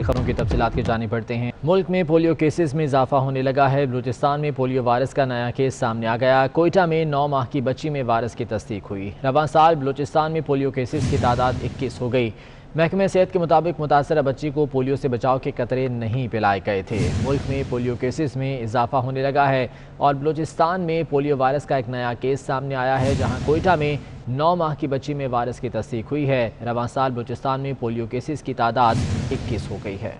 خبروں کی تفصیلات کی جانب بڑھتے ہیں۔ ملک میں پولیو کیسز میں اضافہ ہونے لگا ہے۔ بلوچستان میں پولیو وائرس کا نیا کیس سامنے آ گیا۔ کوئٹہ میں 9 ماہ کی بچی میں وائرس کی تصدیق ہوئی۔ رواں سال بلوچستان میں پولیو کیسز کی تعداد 21 ہو گئی۔ محکمہ صحت کے مطابق متاثرہ بچی کو پولیو سے بچاؤ کے قطرے نہیں پلائے گئے تھے۔ ملک میں پولیو کیسز میں اضافہ ہونے لگا ہے اور بلوچستان میں پولیو وائرس کا ایک نیا کیس سامنے آیا ہے، جہاں کوئٹہ میں 9 ماہ کی بچی میں وائرس کی تصدیق ہوئی ہے۔ رواں سال بلوچستان میں پولیو کیسز کی تعداد 21 ہو گئی ہے۔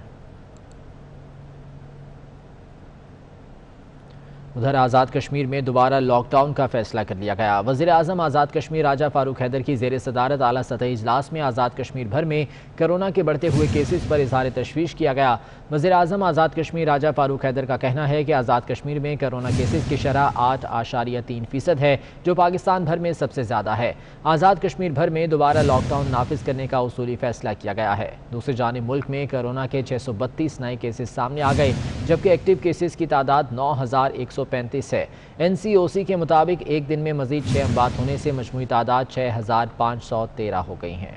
ادھر آزاد کشمیر میں دوبارہ لاک ڈاؤن کا فیصلہ کر لیا گیا۔ وزیر اعظم آزاد کشمیر راجہ فاروق حیدر کی زیر صدارت اعلیٰ سطحی اجلاس میں آزاد کشمیر بھر میں کرونا کے بڑھتے ہوئے کیسز پر اظہار تشویش کیا گیا۔ وزیر اعظم آزاد کشمیر راجہ فاروق حیدر کا کہنا ہے کہ آزاد کشمیر میں کرونا کیسز کی شرح 8.3% ہے، جو پاکستان بھر میں سب سے زیادہ ہے۔ آزاد کشمیر بھر میں دوبارہ لاک ڈاؤن نافذ کرنے کا اصولی فیصلہ کیا گیا ہے۔ دوسری جانب ملک میں کرونا کے 632 نئے کیسز سامنے آ گئے، جبکہ ایکٹیو کیسز کی تعداد 9135 ہے۔ NCOC کے مطابق ایک دن میں مزید 6 اموات ہونے سے مجموعی تعداد 6513 ہو گئی ہیں۔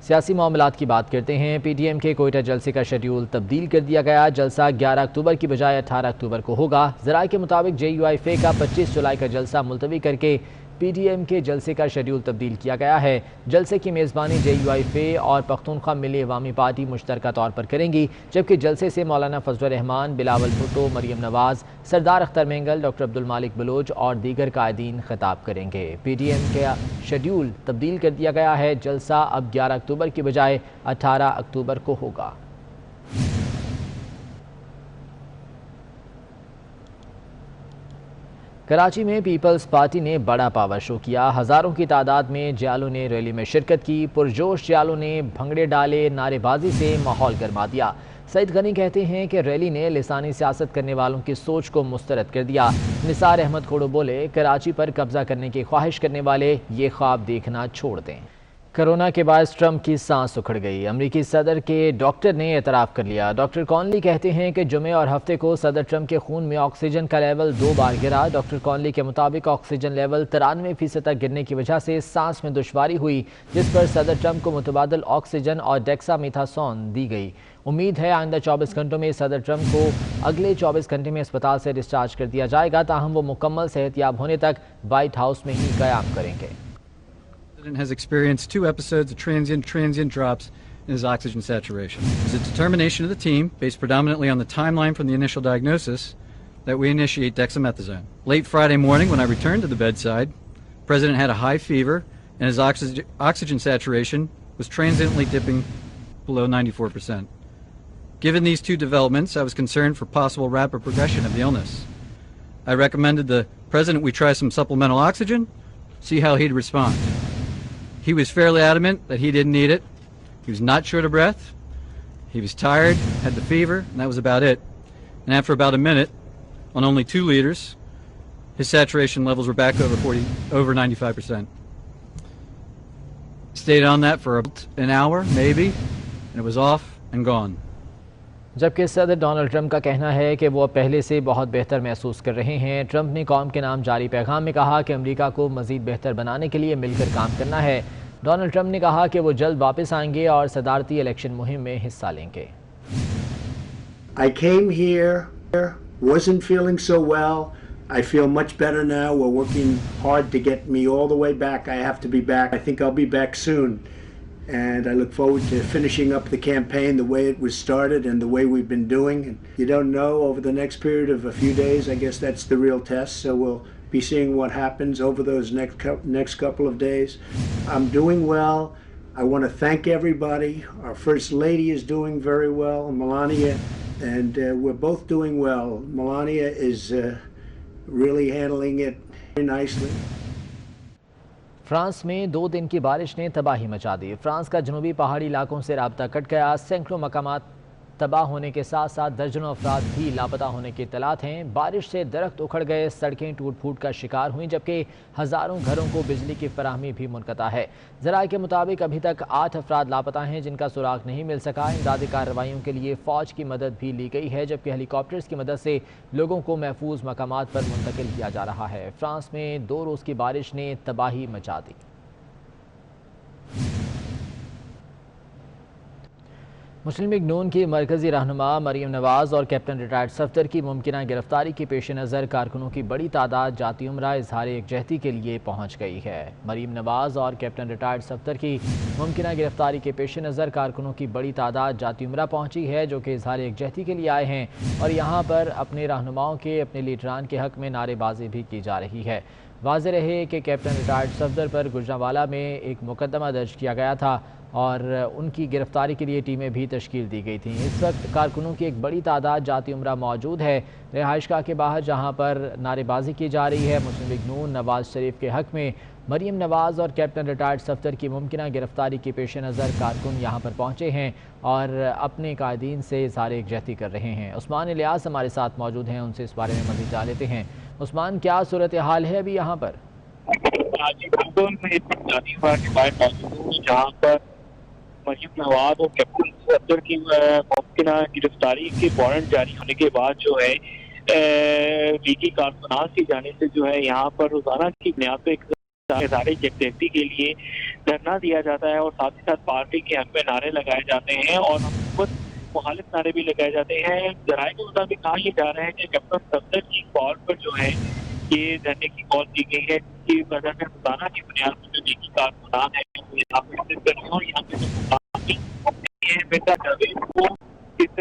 سیاسی معاملات کی بات کرتے ہیں۔ PDM کے کوئٹہ جلسے کا شیڈیول تبدیل کر دیا گیا۔ جلسہ 11 اکتوبر کی بجائے 18 اکتوبر کو ہوگا۔ ذرائع کے مطابق JUIFA کا 25 جولائی کا جلسہ ملتوی کر کے PDM کے جلسے کا شیڈیول تبدیل کیا گیا ہے۔ جلسے کی میزبانی JUIFA اور پختونخوا ملی عوامی پارٹی مشترکہ طور پر کریں گی، جبکہ جلسے سے مولانا فضل الرحمان، بلاول بھٹو، مریم نواز، سردار اختر مینگل، ڈاکٹر عبدالمالک بلوچ اور دیگر قائدین خطاب کریں گے۔ PDM کا شیڈیول تبدیل کر دیا گیا ہے۔ جلسہ اب 11 اکتوبر کی بجائے 18 اکتوبر کو ہوگا۔ کراچی میں پیپلز پارٹی نے بڑا پاور شو کیا۔ ہزاروں کی تعداد میں جیالوں نے ریلی میں شرکت کی۔ پرجوش جیالوں نے بھنگڑے ڈالے، نعرے بازی سے ماحول گرما دیا۔ سعید غنی کہتے ہیں کہ ریلی نے لسانی سیاست کرنے والوں کی سوچ کو مسترد کر دیا۔ نثار احمد کھوڑو بولے، کراچی پر قبضہ کرنے کی خواہش کرنے والے یہ خواب دیکھنا چھوڑ دیں۔ کرونا کے باعث ٹرمپ کی سانس اکھڑ گئی۔ امریکی صدر کے ڈاکٹر نے اعتراف کر لیا۔ ڈاکٹر کونلی کہتے ہیں کہ جمعے اور ہفتے کو صدر ٹرمپ کے خون میں آکسیجن کا لیول 2 بار گرا۔ ڈاکٹر کونلی کے مطابق آکسیجن لیول 93% تک گرنے کی وجہ سے سانس میں دشواری ہوئی، جس پر صدر ٹرمپ کو متبادل آکسیجن اور ڈیکسا میتھاسون دی گئی۔ امید ہے آئندہ 24 گھنٹوں میں صدر ٹرمپ کو اگلے 24 گھنٹے میں اسپتال سے ڈسچارج کر دیا جائے گا، تاہم وہ مکمل صحت یاب ہونے تک وائٹ ہاؤس میں ہی قیام کریں گے۔ The President has experienced 2 episodes of transient drops in his oxygen saturation. It is a determination of the team, based predominantly on the timeline from the initial diagnosis, that we initiate dexamethasone. Late Friday morning, when I returned to the bedside, the President had a high fever and his oxygen saturation was transiently dipping below 94%. Given these 2 developments, I was concerned for possible rapid progression of the illness. I recommended the President we try some supplemental oxygen, see how he'd respond. He was fairly adamant that he didn't need it. He was not short of breath. He was tired, had the fever, and that was about it. And after about a minute, on only 2 liters, his saturation levels were back over 95%. Stayed on that for an hour, maybe, and it was off and gone. جبکہ صدر Donald Trump کا کہنا ہے کہ وہ پہلے سے بہت بہتر محسوس کر رہے ہیں۔ ٹرمپ نے قوم کے نام جاری پیغام میں کہا کہ امریکہ کو مزید بہتر بنانے کے لیے مل کر کام کرنا ہے۔ ڈونلڈ ٹرمپ نے کہا کہ وہ جلد واپس آئیں گے اور صدارتی الیکشن مہم میں حصہ لیں گے۔ I came here, wasn't feeling so well. I feel much better now. We're working hard to get me all the way back. I have to be back. I think I'll be back soon. And I look forward to finishing up the campaign the way it was started and the way we've been doing. And you don't know, over the next period of a few days, I guess that's the real test. So we'll be seeing what happens over those next couple of days. I'm doing well. I want to thank everybody. Our First Lady is doing very well, Melania, and we're both doing well. Melania is really handling it very nicely. France میں 2 دن کی بارش نے تباہی مچا دی۔ France کا جنوبی پہاڑی علاقوں سے رابطہ کٹ گیا۔ سینکڑوں مقامات تباہ ہونے کے ساتھ ساتھ درجنوں افراد بھی لاپتہ ہونے کی اطلاعات ہیں۔ بارش سے درخت اکھڑ گئے، سڑکیں ٹوٹ پھوٹ کا شکار ہوئیں، جبکہ ہزاروں گھروں کو بجلی کی فراہمی بھی منقطع ہے۔ ذرائع کے مطابق ابھی تک 8 افراد لاپتہ ہیں، جن کا سراغ نہیں مل سکا۔ امدادی کارروائیوں کے لیے فوج کی مدد بھی لی گئی ہے، جبکہ ہیلی کاپٹرز کی مدد سے لوگوں کو محفوظ مقامات پر منتقل کیا جا رہا ہے۔ فرانس میں 2 روز کی بارش نے تباہی مچا دی۔ مسلم لیگ نون کی مرکزی رہنما مریم نواز اور کیپٹن ریٹائرڈ صفدر کی ممکنہ گرفتاری کے پیش نظر کارکنوں کی بڑی تعداد جاتی امرہ اظہار یکجہتی کے لیے پہنچ گئی ہے۔ مریم نواز اور کیپٹن ریٹائرڈ صفدر کی ممکنہ گرفتاری کے پیش نظر کارکنوں کی بڑی تعداد جاتی امرہ پہنچی ہے، جو کہ اظہار یکجہتی کے لیے آئے ہیں اور یہاں پر اپنے رہنماؤں کے، اپنے لیڈران کے حق میں نعرے بازی بھی کی جا رہی ہے۔ واضح رہے کہ کیپٹن ریٹائرڈ صفدر پر گجرانوالہ میں ایک مقدمہ درج کیا گیا تھا اور ان کی گرفتاری کے لیے ٹیمیں بھی تشکیل دی گئی تھیں۔ اس وقت کارکنوں کی ایک بڑی تعداد جاتی امرہ موجود ہے رہائش گاہ کے باہر، جہاں پر نعرے بازی کی جا رہی ہے۔ مسلم لیگ نون نواز شریف کے حق میں مریم نواز اور کیپٹن ریٹائرڈ صفدر کی ممکنہ گرفتاری کے پیش نظر کارکن یہاں پر پہنچے ہیں اور اپنے قائدین سے اظہار یکجہتی کر رہے ہیں۔ عثمان الیاس ہمارے ساتھ موجود ہیں، ان سے اس بارے میں مزید جان لیتے ہیں۔ عثمان، کیا صورتحال ہے ابھی یہاں پر؟ جہاں پر مریم نواز اور کیپٹن صفدر کی ممکنہ گرفتاری کے وارنٹ جاری ہونے کے بعد جو ہے لیگی کارکنان کی جانب سے جو ہے یہاں پر روزانہ کی بنیاد پہ اظہار یکجہتی کے لیے دھرنا دیا جاتا ہے اور ساتھ ہی ساتھ پارٹی کے حق میں نعرے لگائے جاتے ہیں اور حکومت مخالف نعرے بھی لگائے جاتے ہیں۔ ذرائع کے مطابق کہا یہ جا رہا ہے کہ کیپٹن صفدر کی کال پر جو ہے یہ دھرنے کی کال دی گئی ہے، جس کی وجہ سے روزانہ کی بنیاد پر جو لیگی کارکنان ہیں وہ یہاں پہ اور یہاں پہ وہ اس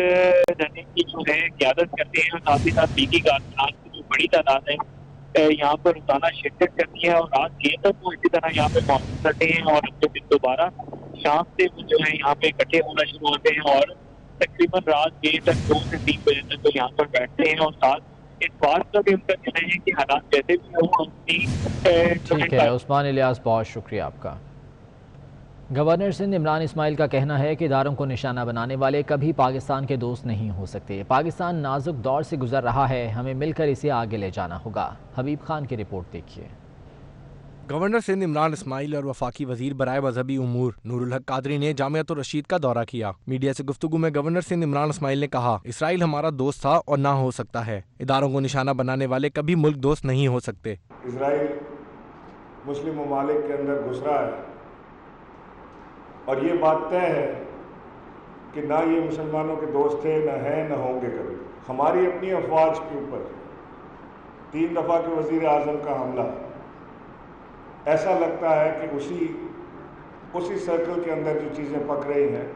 دھرنے کی جو ہے قیادت کرتے ہیں اور ساتھ ہی ساتھ لیگی کارکنان کی جو بڑی تعداد ہے یہاں پر روزانہ شرکت کرتی ہے اور رات دیر تک وہ اسی طرح یہاں پہ موجود کرتے ہیں اور اگلے دن دوبارہ شام سے وہ جو ہے یہاں پہ اکٹھے ہونا شروع ہوتے ہیں اور تقریباً رات دیر تک 2 سے 3 بجے تک وہ یہاں پر بیٹھتے ہیں اور ساتھ اس بات کا بھی ان کا کہنا ہے کہ حالات جیسے بھی ہوں ٹھیک ہے عثمان الیاس، بہت شکریہ آپ کا۔ گورنر سندھ عمران اسماعیل کا کہنا ہے کہ اداروں کو نشانہ بنانے والے کبھی پاکستان کے دوست نہیں ہو سکتے۔ پاکستان نازک دور سے گزر رہا ہے، ہمیں مل کر اسے آگے لے جانا ہوگا۔ حبیب خان کی رپورٹ دیکھیے۔ گورنر سندھ عمران اسماعیل اور وفاقی وزیر برائے مذہبی امور نور الحق قادری نے جامعۃ الرشید کا دورہ کیا۔ میڈیا سے گفتگو میں گورنر سندھ عمران اسماعیل نے کہا، اسرائیل ہمارا دوست تھا اور نہ ہو سکتا ہے۔ اداروں کو نشانہ بنانے والے کبھی ملک دوست نہیں ہو سکتے۔ اسرائیل مسلم ممالک کے اندر گھس رہا ہے اور یہ بات طے ہے کہ نہ یہ مسلمانوں کے دوست تھے، نہ ہیں، نہ ہوں گے کبھی۔ ہماری اپنی افواج کے اوپر 3 دفعہ کے وزیر اعظم کا حملہ، ایسا لگتا ہے کہ اسی سرکل کے اندر جو چیزیں پک رہی ہیں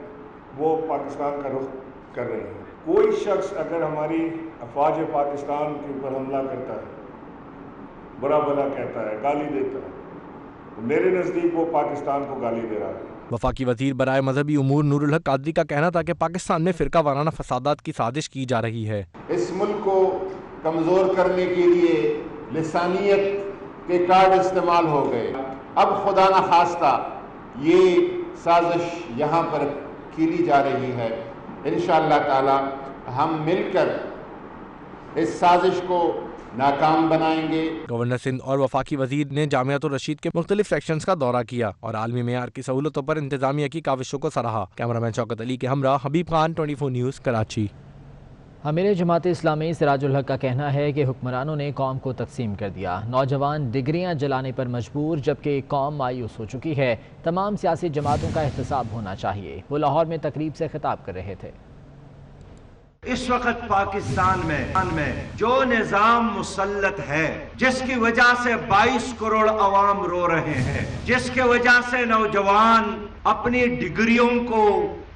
وہ پاکستان کا رخ کر رہی ہیں۔ کوئی شخص اگر ہماری افواج پاکستان کے اوپر حملہ کرتا ہے، برا بھلا کہتا ہے، گالی دیتا ہے، میرے نزدیک وہ پاکستان کو گالی دے رہا ہے۔ وفاقی وزیر برائے مذہبی امور نور الحق قادری کا کہنا تھا کہ پاکستان میں فرقہ وارانہ فسادات کی سازش کی جا رہی ہے۔ اس ملک کو کمزور کرنے کے لیے لسانیت کے کارڈ استعمال ہو گئے۔ اب خدا نخواستہ یہ سازش یہاں پر کھیلی جا رہی ہے۔ انشاءاللہ تعالی ہم مل کر اس سازش کو ناکام بنائیں گے۔ گورنر سندھ اور وفاقی وزیر نے جامعۃ الرشید کے مختلف سیکشنز کا دورہ کیا اور عالمی معیار کی سہولتوں پر انتظامیہ کی کاوشوں کو سراہا۔ کیمرامین شوکت علی کے ہمراہ حبیب خان، 24 نیوز، کراچی۔ امیر جماعت اسلامی سراج الحق کا کہنا ہے کہ حکمرانوں نے قوم کو تقسیم کر دیا، نوجوان ڈگریاں جلانے پر مجبور، جبکہ قوم مایوس ہو چکی ہے۔ تمام سیاسی جماعتوں کا احتساب ہونا چاہیے۔ وہ لاہور میں تقریب سے خطاب کر رہے تھے۔ اس وقت پاکستان میں جو نظام مسلط ہے، جس کی وجہ سے 22 کروڑ عوام رو رہے ہیں، جس کی وجہ سے نوجوان اپنی ڈگریوں کو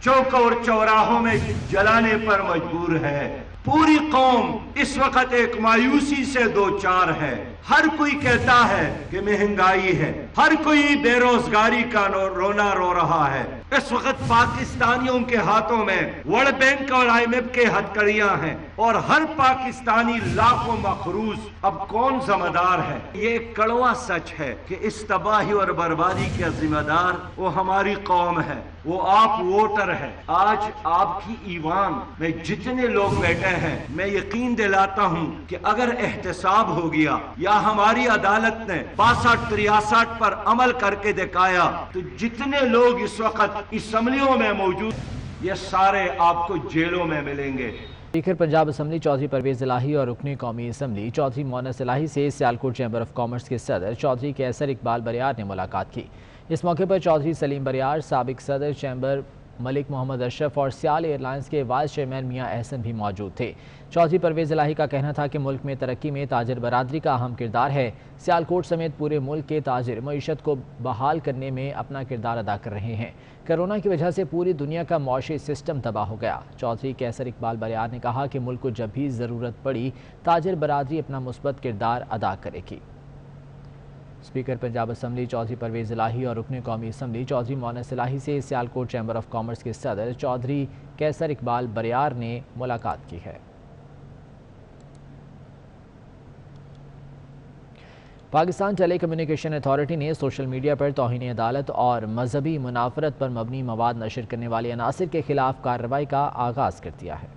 چوک اور چوراہوں میں جلانے پر مجبور ہے، پوری قوم اس وقت ایک مایوسی سے دوچار ہے۔ ہر کوئی کہتا ہے کہ مہنگائی ہے، ہر کوئی بے روزگاری کا رونا رو رہا ہے۔ اس وقت پاکستانیوں کے ہاتھوں میں ورلڈ بینک اور IMF کے ہتھکڑیاں ہیں اور ہر پاکستانی لاکھوں مخروض۔ اب کون ذمہ دار ہے؟ یہ ایک کڑوا سچ ہے کہ اس تباہی اور بربادی کے ذمہ دار وہ ہماری قوم ہے، وہ آپ ووٹر ہیں۔ آج آپ کی ایوان میں جتنے لوگ بیٹھے ہیں، میں یقین دلاتا ہوں کہ اگر احتساب ہو گیا یا ہماری عدالت نے 62-63 پر عمل کر کے دکھایا تو جتنے لوگ اس وقت اسمبلیوں میں موجود، یہ سارے آپ کو جیلوں میں ملیں گے۔ اسپیکر پنجاب اسمبلی چودھری پرویز الہی اور رکن قومی اسمبلی چودھری مونس الہی سے سیالکوٹ چیمبر آف کامرس کے صدر چودھری کیسر اقبال بریار نے ملاقات کی۔ اس موقع پر چودھری سلیم بریار، سابق صدر چیمبر ملک محمد اشرف اور سیال ایئر لائنز کے وائس چیئرمین میاں احسن بھی موجود تھے۔ چودھری پرویز الہی کا کہنا تھا کہ ملک میں ترقی میں تاجر برادری کا اہم کردار ہے۔ سیالکوٹ سمیت پورے ملک کے تاجر معیشت کو بحال کرنے میں اپنا کردار ادا کر رہے ہیں۔ کرونا کی وجہ سے پوری دنیا کا معاشی سسٹم تباہ ہو گیا۔ چودھری کیسر اقبال بریار نے کہا کہ ملک کو جب بھی ضرورت پڑی تاجر برادری اپنا مثبت کردار ادا کرے گی۔ اسپیکر پنجاب اسمبلی چودھری پرویز الہی اور رکن قومی اسمبلی چودھری مونس الہی سے سیالکوٹ چیمبر آف کامرس کے صدر چودھری کیسر اقبال بریار نے ملاقات کی ہے۔ پاکستان ٹیلی کمیونیکیشن اتھارٹی نے سوشل میڈیا پر توہین عدالت اور مذہبی منافرت پر مبنی مواد نشر کرنے والے عناصر کے خلاف کارروائی کا آغاز کر دیا ہے۔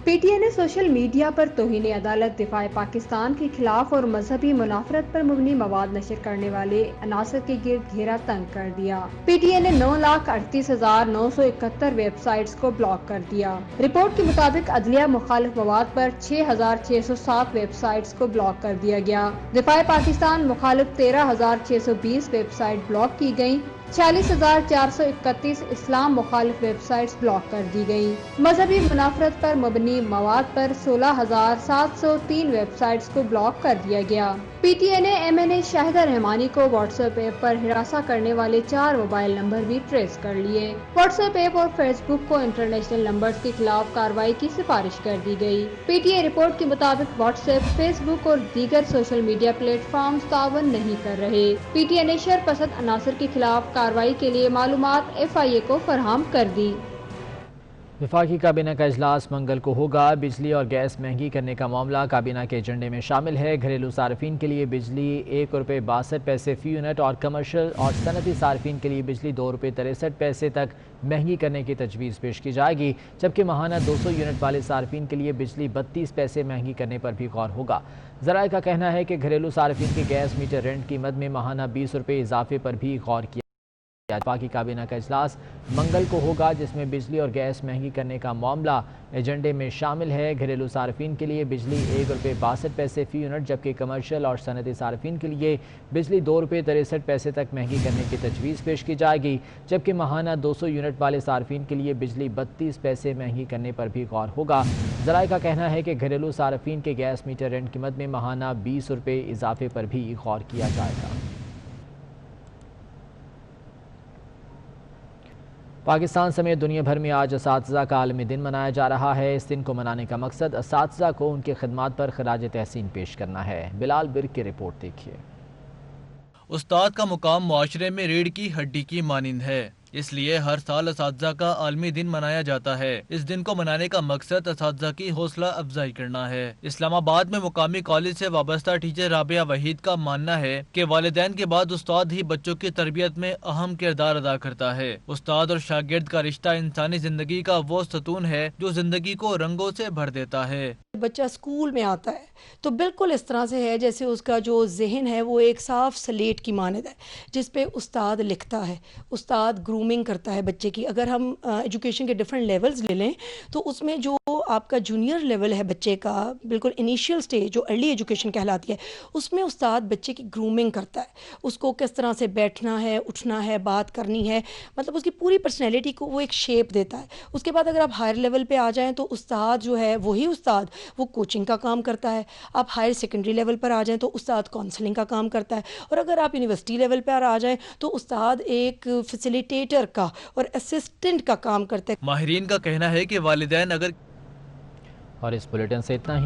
پی ٹی اے نے سوشل میڈیا پر توہین عدالت، دفاع پاکستان کے خلاف اور مذہبی منافرت پر مبنی مواد نشر کرنے والے عناصر کے گرد گھیرا تنگ کر دیا۔ پی ٹی اے نے 9,38,971 ویب سائٹس کو بلاک کر دیا۔ رپورٹ کے مطابق عدلیہ مخالف مواد پر 6,607 ویب سائٹس کو بلاک کر دیا گیا۔ دفاع پاکستان مخالف 13,620 ویب سائٹ بلاک کی گئیں۔ 46,431 اسلام مخالف ویب سائٹس بلاک کر دی گئیں۔ مذہبی منافرت پر مبنی مواد پر 16,703 ویب سائٹس کو بلاک کر دیا گیا۔ پی ٹی اے نے ایم این اے شاہدہ رحمانی کو واٹس ایپ پر ہراساں کرنے والے 4 موبائل نمبر بھی ٹریس کر لیے۔ واٹس ایپ اور فیس بک کو انٹرنیشنل نمبرز کے خلاف کارروائی کی سفارش کر دی گئی۔ پی ٹی اے رپورٹ کے مطابق واٹس ایپ، فیس بک اور دیگر سوشل میڈیا پلیٹ فارمز تعاون نہیں کر رہے۔ پی ٹی اے نے شر پسند عناصر کے خلاف کارروائی کے لیے معلومات ایف آئی اے کو فراہم کر دی۔ وفاقی کابینہ کا اجلاس منگل کو ہوگا۔ بجلی اور گیس مہنگی کرنے کا معاملہ کابینہ کے ایجنڈے میں شامل ہے۔ گھریلو صارفین کے لیے بجلی ₹1.62 فی یونٹ اور کمرشل اور صنعتی صارفین کے لیے بجلی ₹2.63 تک مہنگی کرنے کی تجویز پیش کی جائے گی، جبکہ ماہانہ 200 یونٹ والے صارفین کے لیے بجلی 32 پیسے مہنگی کرنے پر بھی غور ہوگا۔ ذرائع کا کہنا ہے کہ گھریلو صارفین کے گیس میٹر رینٹ قیمت میں ماہانہ ₹20 اضافے پر بھی غور کیا۔ وفاقی کابینہ کا اجلاس منگل کو ہوگا، جس میں بجلی اور گیس مہنگی کرنے کا معاملہ ایجنڈے میں شامل ہے۔ گھریلو صارفین کے لیے بجلی ₹1.62 فی یونٹ، جبکہ کمرشل اور صنعتی صارفین کے لیے بجلی ₹2.63 تک مہنگی کرنے کی تجویز پیش کی جائے گی، جبکہ ماہانہ 200 یونٹ والے صارفین کے لیے بجلی 32 پیسے مہنگی کرنے پر بھی غور ہوگا۔ ذرائع کا کہنا ہے کہ گھریلو صارفین کے گیس میٹر رینٹ قیمت میں ماہانہ ₹20 اضافے پر بھی غور کیا جائے گا۔ پاکستان سمیت دنیا بھر میں آج اساتذہ کا عالمی دن منایا جا رہا ہے۔ اس دن کو منانے کا مقصد اساتذہ کو ان کی خدمات پر خراج تحسین پیش کرنا ہے۔ بلال برق کی رپورٹ دیکھیے۔ استاد کا مقام معاشرے میں ریڑھ کی ہڈی کی مانند ہے، اس لیے ہر سال اساتذہ کا عالمی دن منایا جاتا ہے۔ اس دن کو منانے کا مقصد اساتذہ کی حوصلہ افزائی کرنا ہے۔ اسلام آباد میں مقامی کالج سے وابستہ ٹیچر رابعہ وحید کا ماننا ہے کہ والدین کے بعد استاد ہی بچوں کی تربیت میں اہم کردار ادا کرتا ہے۔ استاد اور شاگرد کا رشتہ انسانی زندگی کا وہ ستون ہے جو زندگی کو رنگوں سے بھر دیتا ہے۔ بچہ اسکول میں آتا ہے تو بالکل اس طرح سے ہے جیسے اس کا جو ذہن ہے وہ ایک صاف سلیٹ کی مانند ہے، جس پہ استاد لکھتا ہے، استاد گرومنگ کرتا ہے بچے کی۔ اگر ہم ایجوکیشن کے ڈفرینٹ لیولز لے لیں تو اس میں جو آپ کا جونیئر لیول ہے بچے کا، بالکل انیشیل سٹیج جو ارلی ایجوکیشن کہلاتی ہے، اس میں استاد بچے کی گرومنگ کرتا ہے، اس کو کس طرح سے بیٹھنا ہے، اٹھنا ہے، بات کرنی ہے، مطلب اس کی پوری پرسنالٹی کو وہ ایک شیپ دیتا ہے۔ اس کے بعد اگر آپ ہائر لیول پہ آ جائیں تو استاد جو ہے وہی استاد وہ کوچنگ کا کام کرتا ہے۔ آپ ہائر سیکنڈری لیول پر آ جائیں تو استاد کاؤنسلنگ کا کام کرتا ہے، اور اگر آپ یونیورسٹی لیول پر آ جائیں تو استاد ایک فیسیلیٹیٹر کا اور اسسٹنٹ کا کام کرتا ہے۔ ماہرین کا کہنا ہے کہ والدین اگر اور اس بلیٹن سے اتنا ہی۔